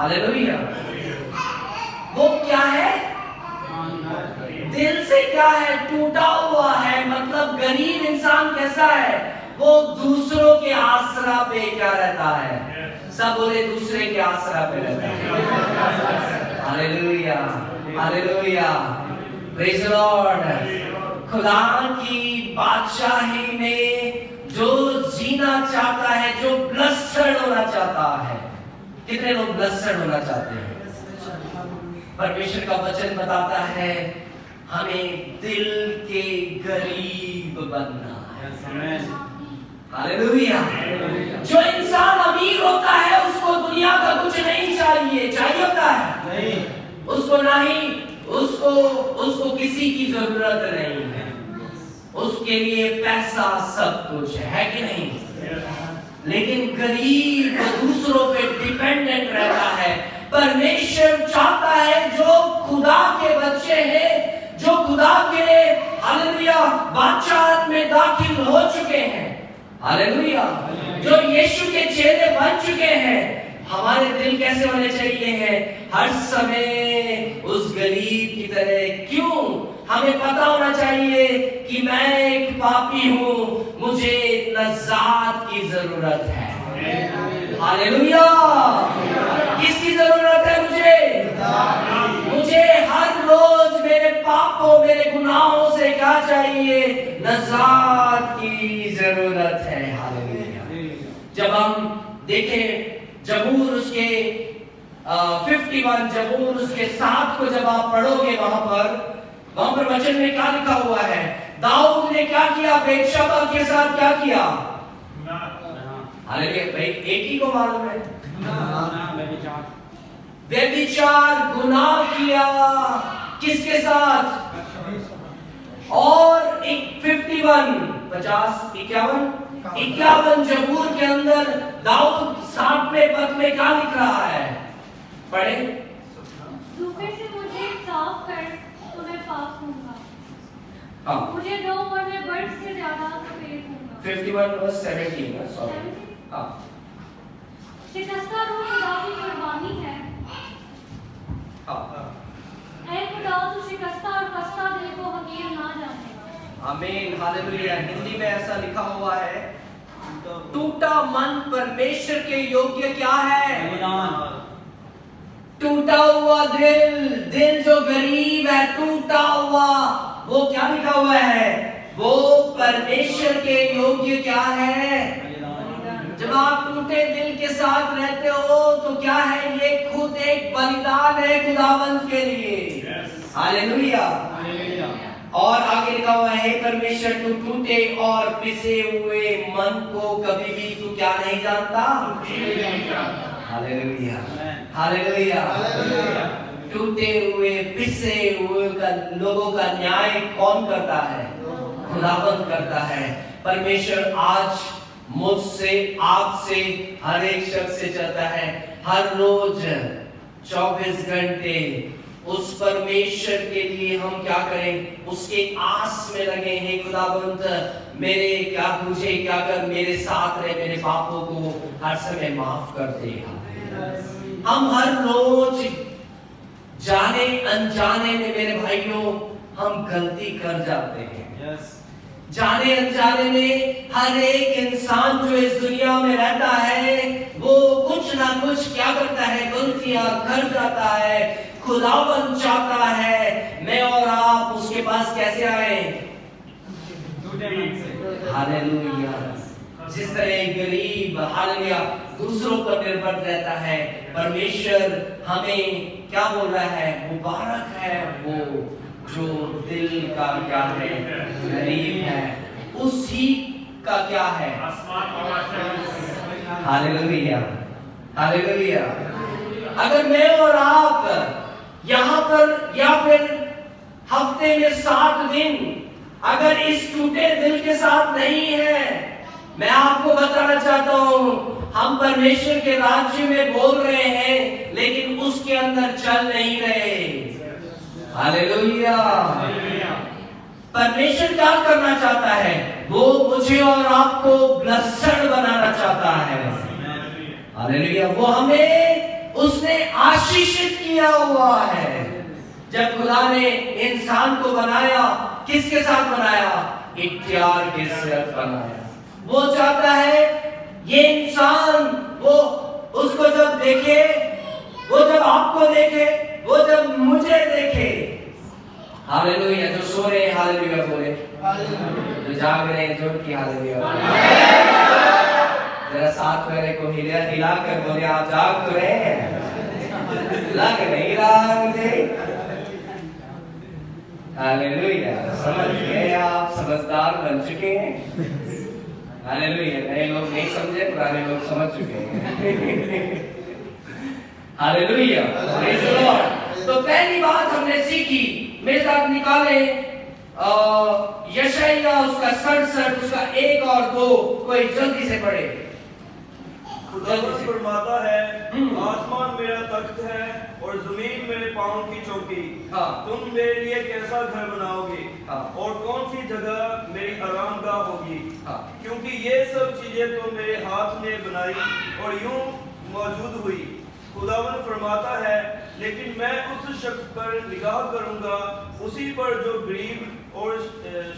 Hallelujah. वो क्या है? दिल से क्या है? टूटा हुआ है। मतलब गरीब इंसान कैसा है? वो दूसरों के आसरा पे क्या रहता है? सब बोले दूसरे के आसरा पे रहता है। Hallelujah, hallelujah, praise the Lord. खुदा की बादशाही में जो जीना चाहता है, जो ब्लेस्ड होना चाहता है। कितने लोग ब्लेस्ड होना चाहते हैं? परमेश्वर का वचन बताता है हमें दिल के गरीब बनना है। हालेलुया। जो इंसान अमीर होता है उसको दुनिया का कुछ नहीं चाहिए। चाहिए होता है नहीं। उसको नहीं, उसको किसी की जरूरत नहीं है। उसके लिए पैसा सब कुछ है कि नहीं? लेकिन गरीब दूसरों पे डिपेंडेंट रहता है। परमेश्वर चाहता है जो खुदा के बच्चे हैं, जो खुदा के हालेलुया बादशाहत में दाखिल हो चुके हैं, हालेलुया, जो यीशु के चेले बन चुके हैं, हमारे दिल कैसे होने चाहिए हैं? हर समय उस गरीब की तरह। क्यों? हमें पता होना चाहिए कि मैं एक पापी हूं, मुझे नजात की जरूरत है। हालेलुया। किसकी जरूरत है? मुझे हर रोज मेरे पापों, मेरे गुनाहों से क्या चाहिए? नजात की जरूरत है। हालेलुया। जब हम देखें जबूर उसके 51 जबूर उसके 7 को जब आप पढ़ोगे, वहां पर वचन में क्या लिखा हुआ है? दाऊद ने क्या किया? बेतशबा के साथ क्या किया? हालेलुया। भाई एक ही को मालूम है, व्यभिचार गुनाह किया। किसके साथ? और 51 जबूर के अंदर दाऊद 60वें पद में क्या लिख रहा है? पढ़े। धूपे से मुझे साफ कर तो मैं पाक हूँगा। हाँ। मुझे दो और मैं बर्फ से ज्यादा सफेद हूँगा। 51 वर्स 17 है, सॉरी। हाँ। शिकस्ता रूह खुदा की कुर्बानी है। हाँ। ऐ खुदा तू शिकस्ता और कस्ता दिल को हकीर ना जानेगा। आमीन, हालेलुया। हिंदी में ऐसा लिखा हुआ है, टूटा मन परमेश्वर के योग्य क्या है? टूटा हुआ दिल जो गरीब है, टूटा हुआ, वो क्या लिखा हुआ है? वो परमेश्वर के योग्य क्या है? जब आप टूटे दिल के साथ रहते हो तो क्या है? ये खुद एक बलिदान है खुदावंत के लिए। हालेलुया। और आगे लिखा हुआ है, परमेश्वर तू टूटे और पिसे हुए मन को कभी भी तू क्या नहीं जानता? Hallelujah, hallelujah. टूटे हुए पिसे हुए लोगों का न्याय कौन करता है? खुदावंत करता है। परमेश्वर आज मुझसे, आपसे, हर एक शख्स से चाहता है, हर रोज 24 घंटे उस परमेश्वर के लिए हम क्या करें? उसके आस में लगे हैं। खुदावंत मेरे क्या पूछे, क्या कर, मेरे साथ रहे, मेरे पापों को हर समय माफ कर दे। हम हर रोज जाने अनजाने में मेरे भाइयों हम गलती कर जाते हैं। जाने अनजाने में हर एक इंसान जो इस दुनिया में रहता है वो कुछ ना कुछ क्या करता है? गलतियां कर जाता है। खुदावन चाहता है मैं और आप उसके पास कैसे आए? हालेलुया। जिस तरह गरीब हालेलुया दूसरों पर निर्भर रहता है, परमेश्वर हमें क्या बोल रहा है? मुबारक है वो जो दिल का क्या है? गरीब है, उसी का क्या है? Hallelujah, hallelujah. अगर मैं और आप यहाँ पर या फिर हफ्ते में 7 दिन अगर इस टूटे दिल के साथ नहीं है, मैं आपको बताना चाहता हूँ हम परमेश्वर के राज्य में बोल रहे हैं लेकिन उसके अंदर चल नहीं रहे। हालेलुया। परमेश्वर क्या करना चाहता है? वो मुझे और आपको ब्लेस्ड बनाना चाहता है। हालेलुया। वो हमें उसने आशीषित किया हुआ है। जब खुदा ने इंसान को बनाया, किसके साथ बनाया? इख्तियार के साथ बनाया। वो चाहता है ये इंसान, वो उसको जब देखे, वो जब आपको देखे, वो जब मुझे देखे, हालेलुया, जो सो रहे हैं हालेलुया बोले, जो जाग रहे हैं जोर की हालेलुया। जरा साथ वाले को हिला कर बोले, आप जाग तो रहे हैं? लग नहीं रहा मुझे। हालेलुया, समझ गए आप, समझदार बन चुके हैं। हालेलुया, नए लोग नहीं समझे, पुराने लोग समझ चुके हैं। Hallelujah, praise the Lord. तो पहली बात हमने सीखी, मेरे साथ निकाले यशायाह उसका 67 उसका 1 और 2, कोई जल्दी से पढ़े। खुदावंद फरमाता है, आसमान मेरा तख्त है और जमीन मेरे पांव की चौकी। हाँ। तुम मेरे लिए कैसा घर बनाओगे? हाँ। और कौन सी जगह मेरी आरामगाह होगी? हाँ। क्योंकि ये सब चीजें तो मेरे हाथ ने बनाई और यूं मौजूद हुई। खुदावंद फरमाता है, लेकिन मैं उस शख्स पर निगाह करूंगा, उसी पर जो गरीब और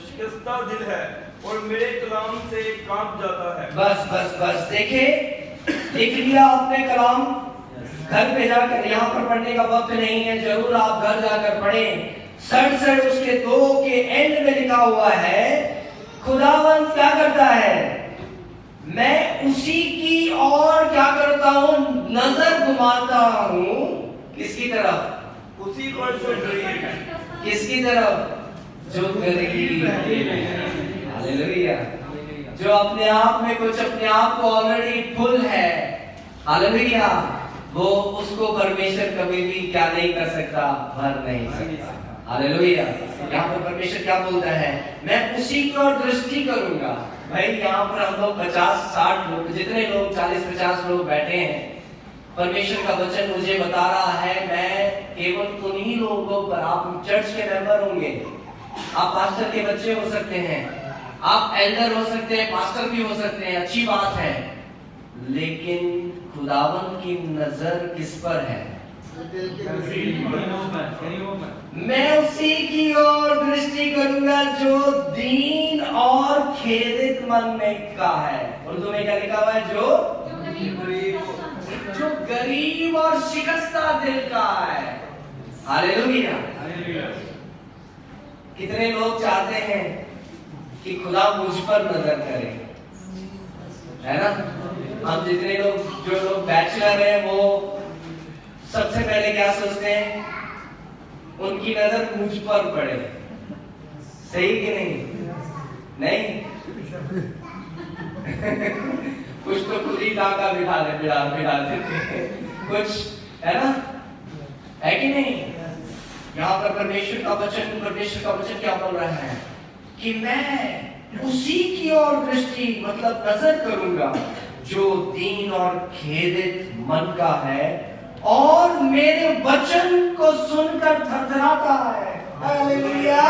शिकस्ता दिल है और मेरे कलाम से कांप जाता है। बस बस बस, देखे, लिख लिया आपने कलाम? घर पे जाकर, यहाँ पर पढ़ने का वक्त नहीं है, जरूर आप घर जाकर पढ़ें। 67 उसके 2 के एंड में लिखा हुआ है, खुदावंद क्या करता है? मैं उसी की और क्या करता हूँ? नजर घुमाता हूँ। किसकी तरफ? उसी पर जो गरीब। किसकी तरफ? जो गरीब। हालेलुया, जो अपने आप में कुछ, अपने आप को ऑलरेडी फुल है, हालेलुया, वो उसको परमेश्वर कभी भी क्या नहीं कर सकता? भर नहीं सकता। हालेलुया। यहाँ पर परमेश्वर क्या बोलता है? मैं उसी की ओर दृष्टि करूंगा। भाई यहाँ पर हम लोग 50-60 लोग, जितने लोग 40-50 लोग बैठे हैं, परमेश्वर का वचन मुझे बता रहा है, मैं केवल उन्हीं लोगों पर, आप चर्च के मेंबर होंगे, आप पास्टर के बच्चे हो सकते हैं, आप एल्डर हो सकते हैं, पास्टर भी हो सकते हैं, अच्छी बात है, लेकिन खुदावंद की नजर किस पर है? मैं उसी की ओर दृष्टि करूंगा जो दीन और खेदित मन में का है। उर्दू में क्या लिखा हुआ है? जो गरीब और शिकस्ता दिल का है। हालेलुया। कितने लोग चाहते हैं कि खुदा मुझ पर नजर करे, है ना? हम जितने लोग, जो लोग बैचलर हैं, वो सबसे पहले क्या सोचते हैं? उनकी नजर मुझ पर पड़े। सही कि नहीं? नहीं? कुछ तो खुद ही टाका बिठा देते हैं, कुछ, है ना? है कि नहीं? यहाँ पर परमेश्वर का वचन क्या बोल रहा है? कि मैं उसी की ओर दृष्टि, मतलब नजर करूंगा जो दीन और खेदित मन का है और मेरे वचन को सुनकर थरथराता है। हालेलुया।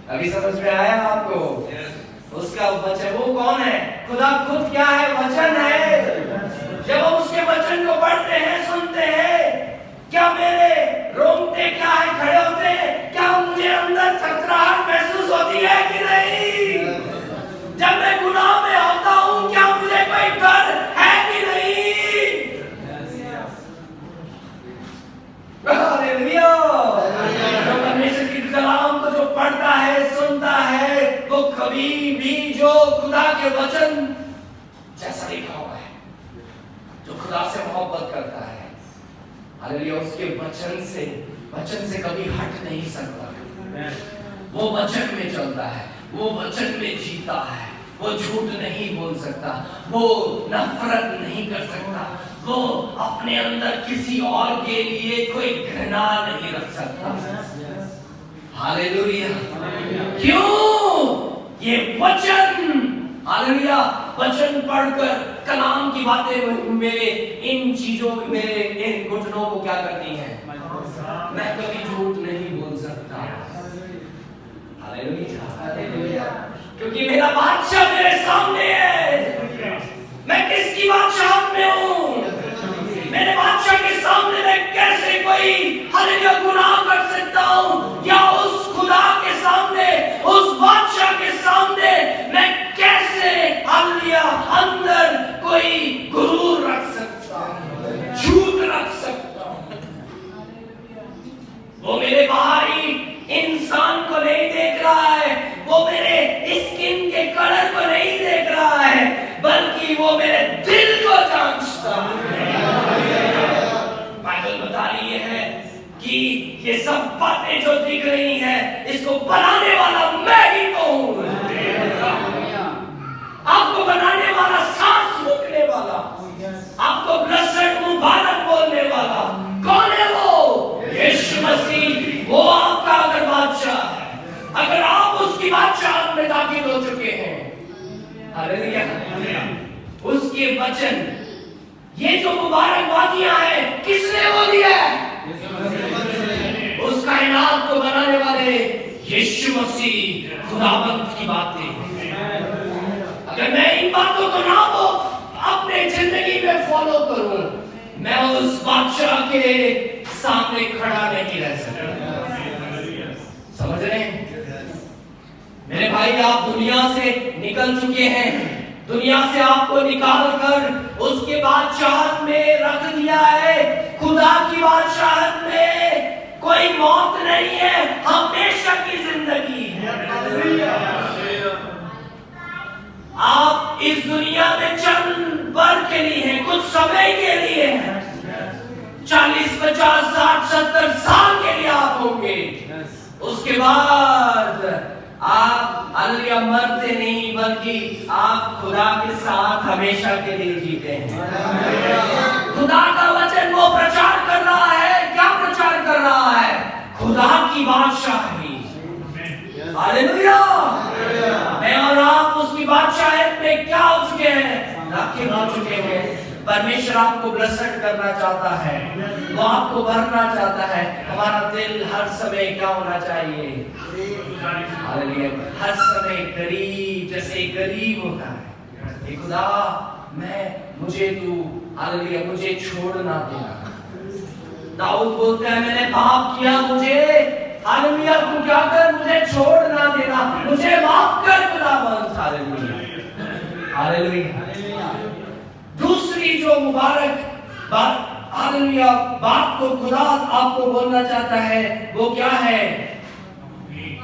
अभी समझ में आया आपको? उसका वचन, वो कौन है? खुदा खुद क्या है? वचन है। जब हम उसके वचन को पढ़ते हैं, सुनते हैं, क्या मेरे रोंगटे क्या है खड़े होते हैं? क्या मुझे अंदर थरथराहट महसूस होती है कि नहीं? जब मैं गुनाह में होता हूँ, क्या मुझे कोई डर है कि नहीं? हालेलुया। जो परमेश्वर की कलाम को जो पढ़ता है, सुनता है, वो कभी भी जो खुदा के वचन जैसा लिखा हुआ है, जो खुदा से मोहब्बत करता है, हालेलुया, उसके वचन से कभी हट नहीं सकता। वो वचन में चलता है, वो वचन में जीता है, वो झूठ नहीं बोल सकता, वो नफरत नहीं कर सकता, वो अपने अंदर किसी और के लिए कोई घृणा नहीं रख सकता। हालेलुया। क्यों? ये वचन, हालेलुया, वचन पढ़कर कलाम की बातें मेरे इन चीजों, मेरे इन घुटनों को क्या करती हैं? मैं कभी झूठ नहीं बोल सकता। हालेलुया। क्योंकि मेरा बादशाह मेरे सामने है। मैं किसकी बादशाहत में हूँ? ये सब बातें जो दिख रही हैं, इसको बनाने वाला मैं ही तो हूं। आपको बनाने वाला, सांस रोकने वाला, आपको ब्लेस्ड मुबारक बोलने वाला कौन है? वो यीशु मसीह। वो आपका अगर बादशाह है, अगर आप उसकी बादशाह में दाखिल हो चुके हैं, हालेलुया, उसके वचन, ये जो मुबारकबादियां हैं, किसने वो दिया है? उस कायनात को बनाने वाले यीशु मसीह खुदावंद की बातें। अगर मैं इन बातों को ना वो अपने जिंदगी में फॉलो करूं, मैं उस बादशाह के सामने खड़ा नहीं रह सकता। समझ रहे हैं मेरे भाई? आप दुनिया से निकल चुके हैं, दुनिया से आपको निकाल कर उसके बादशाहत में रख दिया है। खुदा की बादशाहत में कोई मौत नहीं है, हमेशा की जिंदगी है। आप इस दुनिया में चंद भर के लिए हैं, कुछ समय के लिए हैं, 40, 50, 60, 70 साल के लिए आप होंगे। उसके बाद आप हालेलुया मरते नहीं, बल्कि आप खुदा के साथ हमेशा के लिए जीते हैं। खुदा का वचन वो प्रचार कर रहा है। क्या प्रचार कर रहा है? खुदा की बादशाही। हालेलुया। मैं और आप उसकी बादशाहत में क्या हो चुके हैं? दाखिल हो चुके हैं। परमेश्वर आपको ब्लेस्ड करना चाहता है, वो आपको भरना चाहता है। हमारा दिल हर समय क्या होना चाहिए? हालेलुया, हर समय गरीब, जैसे गरीब होता है। हे खुदा, मुझे तू हालेलुया मुझे छोड़ ना देना। दाऊद बोलता है, मैंने पाप किया, मुझे हालेलुया तू क्या कर, मुझे छोड़ ना देना, मुझे माफ कर खुदावंद। Hallelujah, hallelujah. दूसरी जो मुबारक बात, हालेलुया, बात को खुदा आपको बोलना चाहता है, वो क्या है?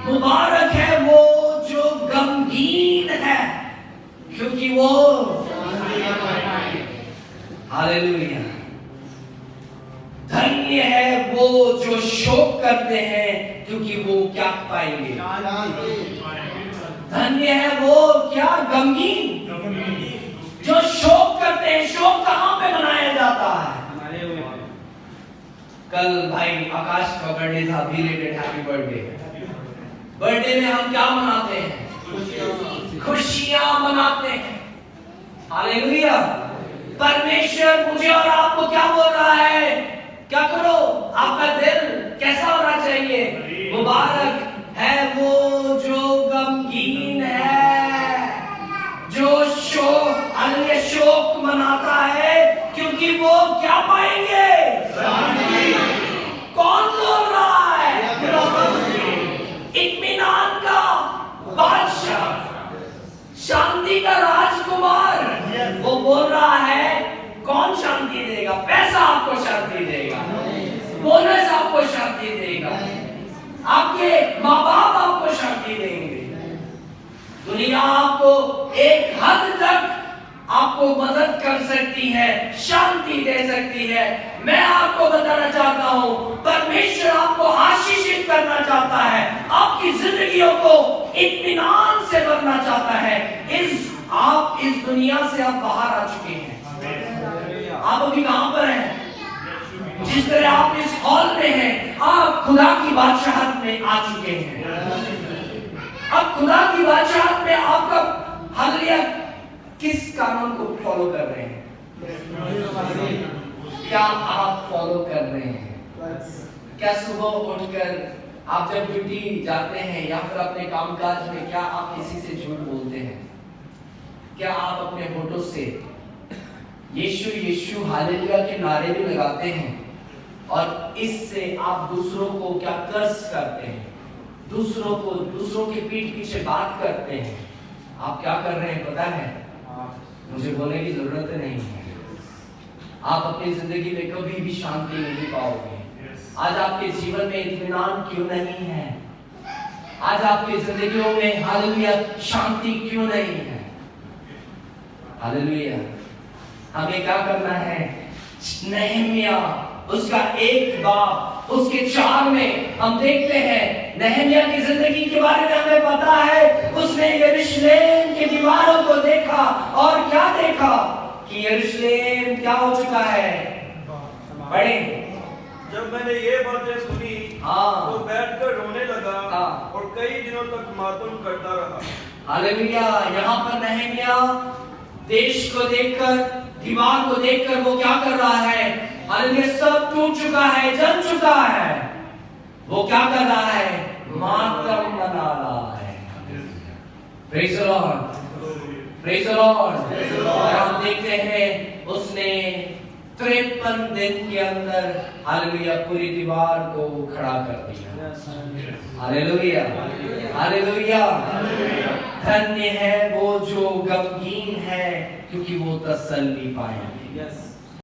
मुबारक है वो जो गमगीन है, क्योंकि वो हालेलुया। धन्य है वो जो शोक करते हैं, क्योंकि वो क्या पाएंगे? धन्य है वो क्या? गमगीन, जो शोक करते हैं। शोक कहां पे मनाया जाता है? कल भाई आकाश का बर्थडे था, बिलेटेड हैप्पी बर्थडे। बर्थडे में हम क्या मनाते हैं? खुशियां मनाते हैं। हालेलुया। परमेश्वर मुझे और आपको क्या बोल रहा है? क्या करो? आपका दिल कैसा होना चाहिए? मुबारक है वो जो गमगीन है, जो शोक मनाता है, क्योंकि वो क्या पाएंगे? कौन बोल रहा है? इत्मीनान का बादशाह, शांति का राजकुमार। वो बोल रहा है, कौन शांति देगा? पैसा आपको शांति देगा, बोनस आपको शांति देगा, आपके माँ बाप आपको शांति देंगे। दुनिया आपको एक हद तक आपको मदद कर सकती है, शांति दे सकती है। मैं आपको बताना चाहता हूं, परमेश्वर आपको आशीषित करना चाहता है, आपकी जिंदगियों को इत्मीनान से भरना चाहता है। आप इस दुनिया से आप बाहर आ चुके हैं। आप अभी कहां पर हैं? जिस तरह आप इस हॉल में हैं, आप खुदा की बादशाहत में आ चुके हैं। अब खुदा की बादशाहत में आपका हालेलुया किस कानून को फॉलो कर रहे हैं? क्या आप फॉलो कर रहे हैं? क्या सुबह उठकर आप जब ड्यूटी जाते हैं या फिर अपने कामकाज में, क्या आप किसी से झूठ बोलते हैं? क्या आप अपने होठों से यीशु यीशु हालेलुया के नारे भी लगाते हैं और इससे आप दूसरों को क्या कर्स करते हैं? दूसरों के पीठ पीछे बात करते हैं। आप क्या कर रहे हैं पता है? मुझे बोलने की जरूरत नहीं है। आप अपनी जिंदगी में कभी भी शांति नहीं पाओगे। आज आपके जीवन में इत्मीनान क्यों नहीं है? आज आपकी जिंदगियों में हालेलुया शांति क्यों नहीं है? हालेलुया। हमें क्या करना है? नहम्या उसका 1 बाब उसके 4 में हम देखते हैं नहम्याह की जिंदगी के बारे में हमें पता है। उसने यरूशलेम की दीवारों को देखा और क्या देखा कि यरूशलेम क्या हो चुका है। पढ़े। जब मैंने ये बातें सुनी तो बैठकर रोने लगा और कई दिनों तक मातम करता रहा। हालेलुया। यहाँ पर नहम्याह देश को देखकर, दीवार को देखकर वो क्या कर रहा है? हालेलुया, सब टूट चुका है, जल चुका है। वो क्या कर रहा है? मातम मना रहा है। Praise the Lord, praise the Lord. और हम देखते हैं उसने 53 दिन के अंदर हालेलुया पूरी दीवार को खड़ा कर दिया। Hallelujah, hallelujah. धन्य है वो जो गमगीन है, क्योंकि वो तसल्ली पाएंगे।